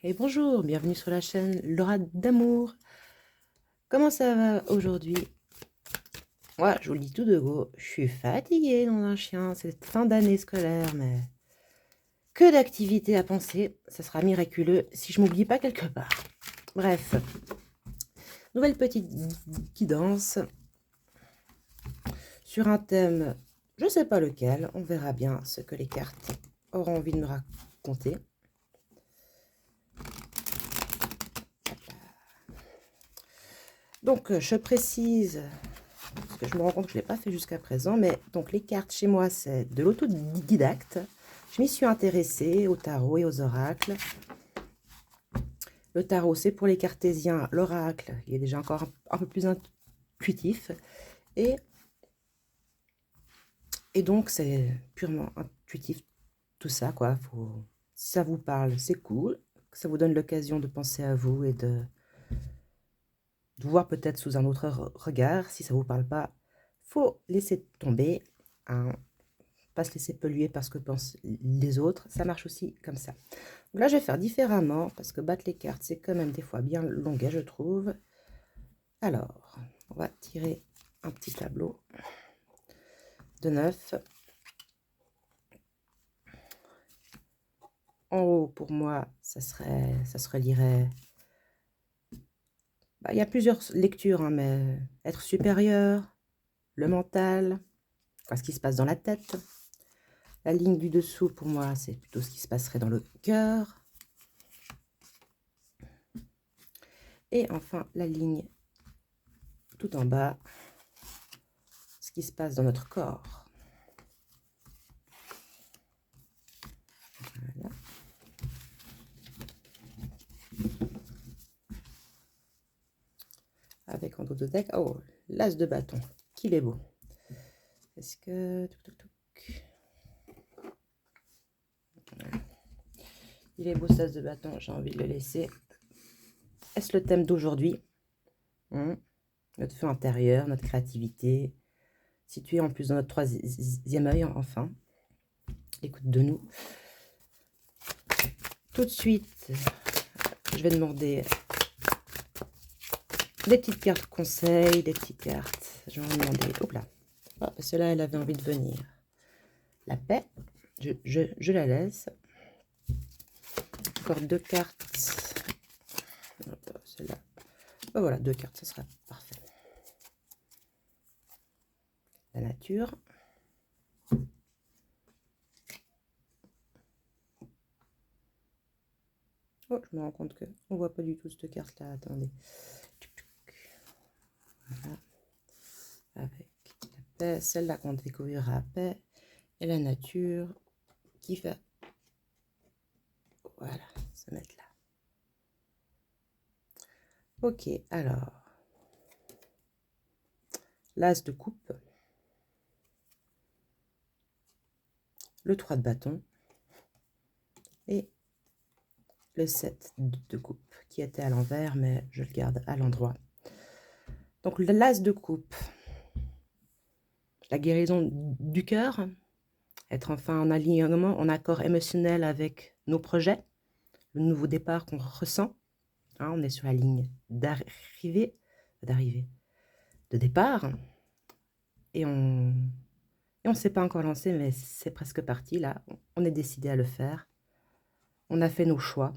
Et bonjour, bienvenue sur la chaîne Laura d'amour. Comment ça va aujourd'hui? Moi, je vous le dis tout de go, je suis fatiguée dans un chien, c'est fin d'année scolaire, mais que d'activités à penser, ça sera miraculeux si je m'oublie pas quelque part. Bref, nouvelle petite guidance sur un thème, je sais pas lequel, on verra bien ce que les cartes auront envie de me raconter. Donc, je précise, parce que je me rends compte que je ne l'ai pas fait jusqu'à présent, mais donc les cartes chez moi, c'est de l'autodidacte. Je m'y suis intéressée au tarot et aux oracles. Le tarot, c'est pour les cartésiens. L'oracle, il est déjà encore un peu plus intuitif. Et, et donc, c'est purement intuitif, tout ça, quoi. Si ça vous parle, c'est cool. Ça vous donne l'occasion de penser à vous et de voir peut-être sous un autre regard. Si ça ne vous parle pas, faut laisser tomber, hein. Pas se laisser polluer par ce que pensent les autres, ça marche aussi comme ça. Donc là, je vais faire différemment, parce que battre les cartes, c'est quand même des fois bien longuet, je trouve. Alors, on va tirer un petit tableau de 9. En haut, pour moi, ça se relirait... Bah, il y a plusieurs lectures, hein, mais être supérieur, le mental, ce qui se passe dans la tête. La ligne du dessous, pour moi, c'est plutôt ce qui se passerait dans le cœur. Et enfin, la ligne tout en bas, ce qui se passe dans notre corps. Voilà. Avec en dos de deck, oh, l'as de bâton, qu'il est beau. Est-ce que... Il est beau, ce as de bâton, j'ai envie de le laisser. Est-ce le thème d'aujourd'hui? Notre feu intérieur, notre créativité, situé en plus dans notre troisième œil, enfin. Écoute de nous. Tout de suite, je vais demander des petites cartes conseils, des petites cartes. Je vais en demander. Hop là. Ah, celle-là, elle avait envie de venir. La paix. Je la laisse. Encore deux cartes. Celle-là. Oh, voilà, deux cartes, ça sera parfait. La nature. Oh, je me rends compte que on voit pas du tout cette carte-là. Attendez. Voilà. Avec la paix, celle-là qu'on découvrira à paix. Et la nature qui va, voilà, se mettre là. Ok, alors, l'as de coupe, le 3 de bâton et le 7 de coupe qui était à l'envers, mais je le garde à l'endroit. Donc, l'as de coupe, la guérison du cœur, être enfin en alignement, en accord émotionnel avec nos projets, le nouveau départ qu'on ressent. Hein, on est sur la ligne d'arrivée, de départ, et on ne s'est pas encore lancé, mais c'est presque parti, là. On est décidé à le faire. On a fait nos choix.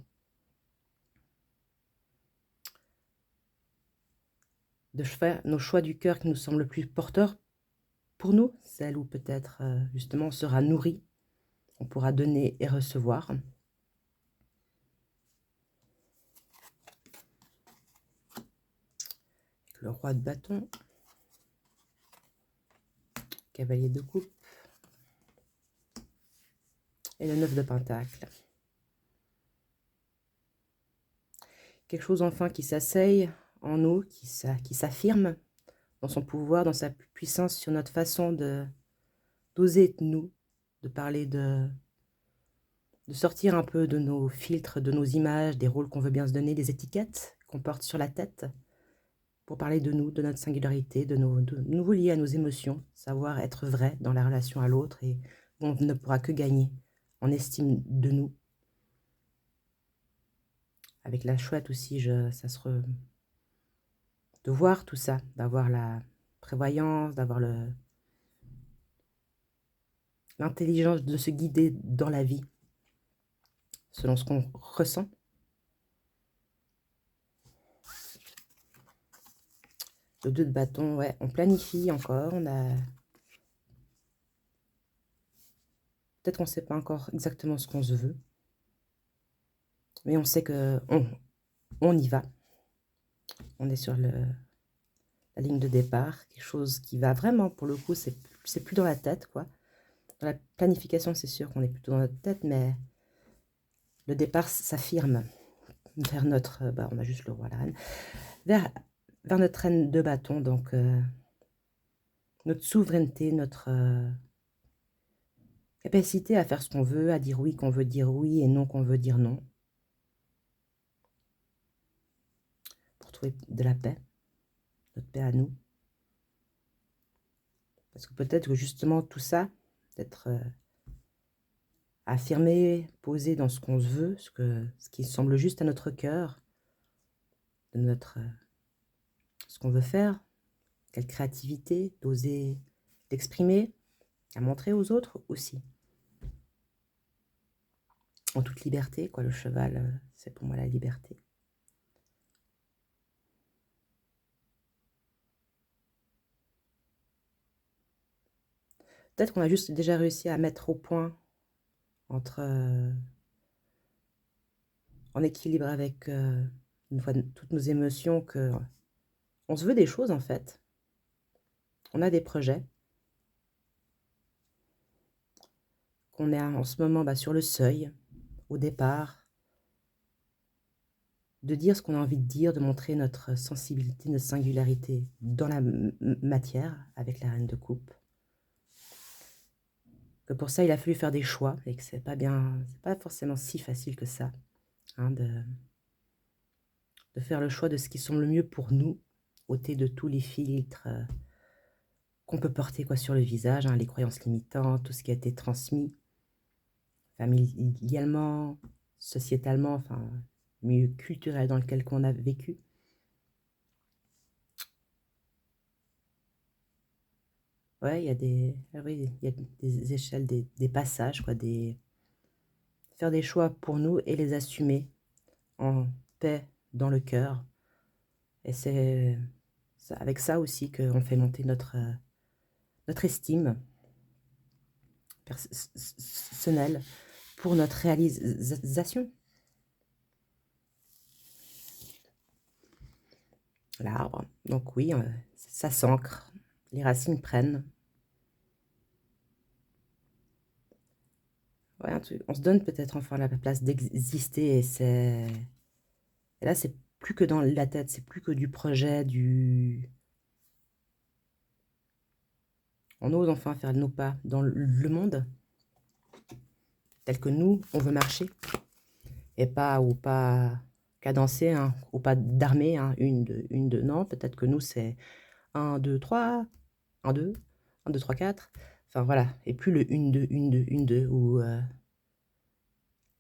De faire nos choix du cœur qui nous semblent le plus porteurs pour nous, celle où peut-être, justement, on sera nourri. On pourra donner et recevoir. Le roi de bâton. Cavalier de coupe. Et le 9 de pentacle. Quelque chose enfin qui s'asseye en nous, qui s'affirme dans son pouvoir, dans sa puissance, sur notre façon d'oser être nous, de parler de sortir un peu de nos filtres, de nos images, des rôles qu'on veut bien se donner, des étiquettes qu'on porte sur la tête, pour parler de nous, de notre singularité, de nous lier à nos émotions, savoir être vrai dans la relation à l'autre, et on ne pourra que gagner en estime de nous. avec la chouette aussi, de voir tout ça, d'avoir la prévoyance, d'avoir l'intelligence de se guider dans la vie, selon ce qu'on ressent. Le 2 de bâton, ouais, on planifie encore, peut-être qu'on ne sait pas encore exactement ce qu'on se veut, mais on sait que on y va. On est sur la ligne de départ, quelque chose qui va vraiment, pour le coup, c'est plus dans la tête, quoi. Dans la planification, c'est sûr qu'on est plutôt dans notre tête, mais le départ s'affirme vers notre... on a juste le roi, la reine. Vers notre reine de bâton, donc notre souveraineté, notre capacité à faire ce qu'on veut, à dire oui qu'on veut dire oui et non qu'on veut dire non. Pour trouver de la paix, notre paix à nous. Parce que peut-être que justement tout ça, d'être affirmé, posé dans ce qu'on se veut, ce qui semble juste à notre cœur, de ce qu'on veut faire, quelle créativité, d'oser l'exprimer, à montrer aux autres aussi. En toute liberté, quoi, le cheval, c'est pour moi la liberté. Peut-être qu'on a juste déjà réussi à mettre au point entre en équilibre avec une fois toutes nos émotions, que on se veut des choses en fait. On a des projets. Qu'on est en ce moment sur le seuil, au départ, de dire ce qu'on a envie de dire, de montrer notre sensibilité, notre singularité dans la matière avec la reine de coupe. Que pour ça, il a fallu faire des choix et que c'est pas forcément si facile que ça, hein, de faire le choix de ce qui semble le mieux pour nous, ôter de tous les filtres qu'on peut porter sur le visage, hein, les croyances limitantes, tout ce qui a été transmis familialement, sociétalement, enfin, milieu culturel dans lequel on a vécu. Ouais, il y a des, oui, il y a des échelles, des passages, quoi, faire des choix pour nous et les assumer en paix dans le cœur. Et c'est avec ça aussi qu'on fait monter notre estime personnelle pour notre réalisation. L'arbre, donc oui, ça s'ancre, les racines prennent. Ouais, on se donne peut-être enfin la place d'exister et là, c'est plus que dans la tête, c'est plus que du projet, on ose enfin faire nos pas dans le monde tel que nous, on veut marcher et pas cadencer, hein, ou pas d'armée, hein, une, deux, non, peut-être que nous, c'est 1, 2, 3, 1, 2, 1, 2, 3, 4, enfin voilà, et plus le 1, 2, 1, 2, 1, 2, ou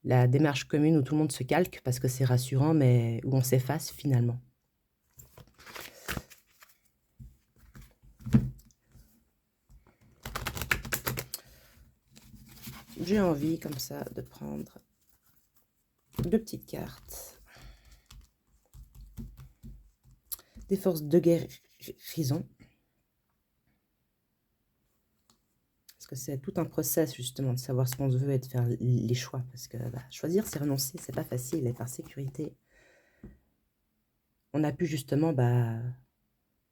la démarche commune où tout le monde se calque parce que c'est rassurant, mais où on s'efface finalement. J'ai envie comme ça de prendre 2 petites cartes. Des forces de guérison. Parce que c'est tout un process justement de savoir ce qu'on veut et de faire les choix. Parce que choisir, c'est renoncer, c'est pas facile. Et par sécurité, on a pu justement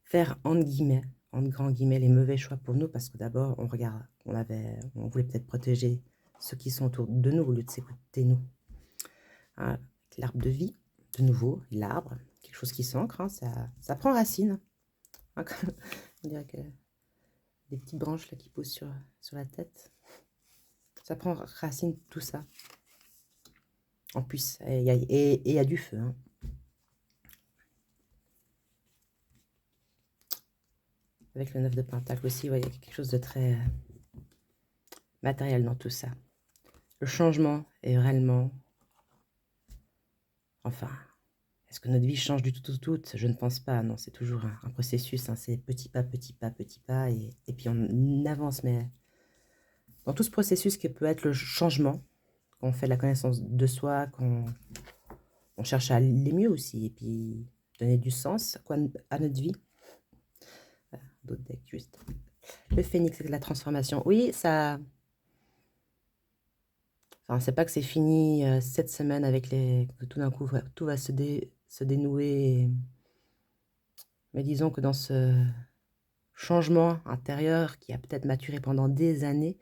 faire entre grands guillemets, les mauvais choix pour nous. Parce que d'abord, on voulait peut-être protéger ceux qui sont autour de nous au lieu de s'écouter nous. Hein, l'arbre de vie, de nouveau, l'arbre, quelque chose qui s'ancre, hein, ça prend racine. Hein, on dirait que des petites branches là qui poussent sur la tête. Ça prend racine, tout ça. En plus, il y a du feu. Hein. Avec le 9 de Pentacle aussi, il y a quelque chose de très matériel dans tout ça. Le changement est réellement... Enfin, Est-ce que notre vie change du tout? Je ne pense pas. Non, c'est toujours un processus. Hein, c'est petit pas, petit pas, petit pas. Et puis on avance. Mais dans tout ce processus qui peut être le changement, quand on fait la connaissance de soi, qu'on on cherche à aller mieux aussi. Et puis donner du sens quoi, à notre vie. D'autres decks, juste. Le phénix et la transformation. Oui, ça... Enfin, c'est pas que c'est fini cette semaine avec les... que tout d'un coup, tout va se dénouer. Mais disons que dans ce changement intérieur qui a peut-être maturé pendant des années,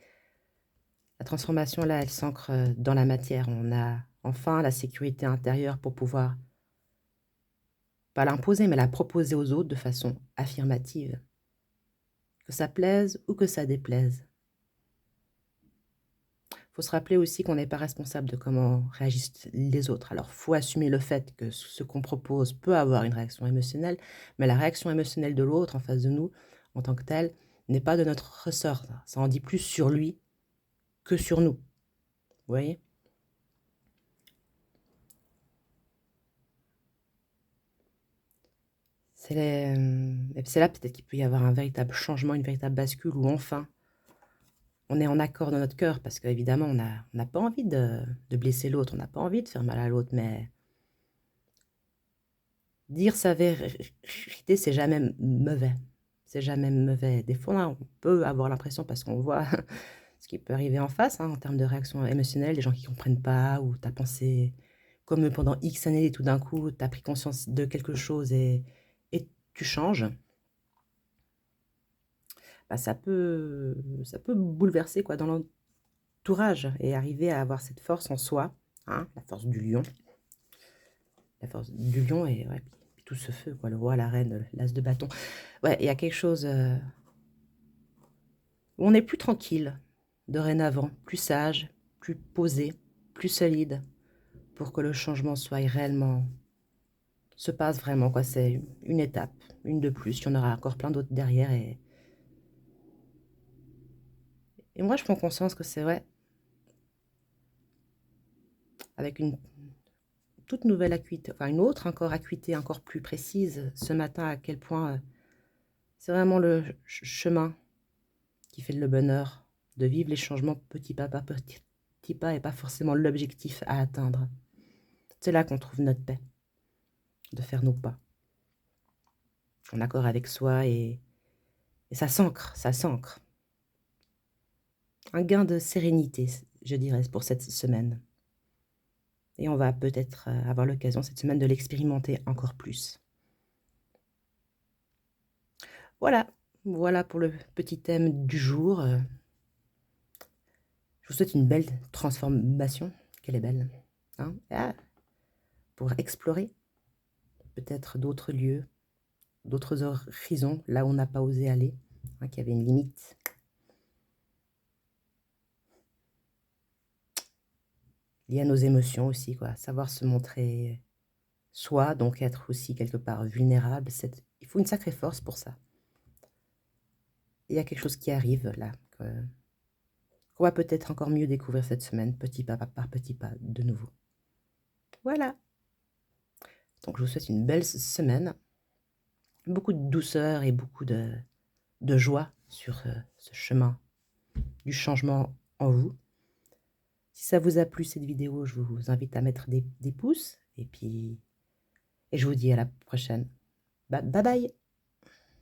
la transformation, là, elle s'ancre dans la matière. On a enfin la sécurité intérieure pour pouvoir, pas l'imposer, mais la proposer aux autres de façon affirmative. Que ça plaise ou que ça déplaise. Il faut se rappeler aussi qu'on n'est pas responsable de comment réagissent les autres. Alors, il faut assumer le fait que ce qu'on propose peut avoir une réaction émotionnelle, mais la réaction émotionnelle de l'autre en face de nous, en tant que telle, n'est pas de notre ressort. Ça en dit plus sur lui que sur nous. Vous voyez? C'est là peut-être qu'il peut y avoir un véritable changement, une véritable bascule où enfin on est en accord dans notre cœur parce qu'évidemment on n'a pas envie de blesser l'autre, on n'a pas envie de faire mal à l'autre, mais dire sa vérité, c'est jamais mauvais. C'est jamais mauvais. Des fois, on peut avoir l'impression, parce qu'on voit ce qui peut arriver en face, hein, en termes de réaction émotionnelle, des gens qui ne comprennent pas, ou tu as pensé comme eux pendant X années, et tout d'un coup, tu as pris conscience de quelque chose et tu changes. Bah, ça peut bouleverser quoi, dans l'entourage et arriver à avoir cette force en soi, hein, la force du lion. La force du lion et ouais, puis tout ce feu, quoi, le roi, la reine, l'as de bâton. Ouais, il y a quelque chose où on est plus tranquille, dorénavant, plus sage, plus posé, plus solide, pour que le changement soit réellement, se passe vraiment, quoi. C'est une étape, une de plus. Il y en aura encore plein d'autres derrière. Et moi, je prends conscience que c'est vrai, avec une toute nouvelle acuité, enfin une autre encore acuité, encore plus précise, ce matin, à quel point c'est vraiment le chemin qui fait le bonheur, de vivre les changements petit pas par petit pas et pas forcément l'objectif à atteindre. C'est là qu'on trouve notre paix, de faire nos pas, en accord avec soi et ça s'ancre, ça s'ancre. Un gain de sérénité, je dirais, pour cette semaine. Et on va peut-être avoir l'occasion cette semaine de l'expérimenter encore plus. Voilà, voilà pour le petit thème du jour. Je vous souhaite une belle transformation. Qu'elle est belle. Hein, pour explorer peut-être d'autres lieux, d'autres horizons, là où on n'a pas osé aller, hein, qu'il y avait une limite. Lié à nos émotions aussi, quoi. Savoir se montrer soi, donc être aussi quelque part vulnérable. Il faut une sacrée force pour ça. Il y a quelque chose qui arrive là, qu'on va peut-être encore mieux découvrir cette semaine, petit pas par petit pas, de nouveau. Voilà. Donc je vous souhaite une belle semaine, beaucoup de douceur et beaucoup de joie sur ce chemin du changement en vous. Si ça vous a plu cette vidéo, je vous invite à mettre des pouces et je vous dis à la prochaine. Bye bye.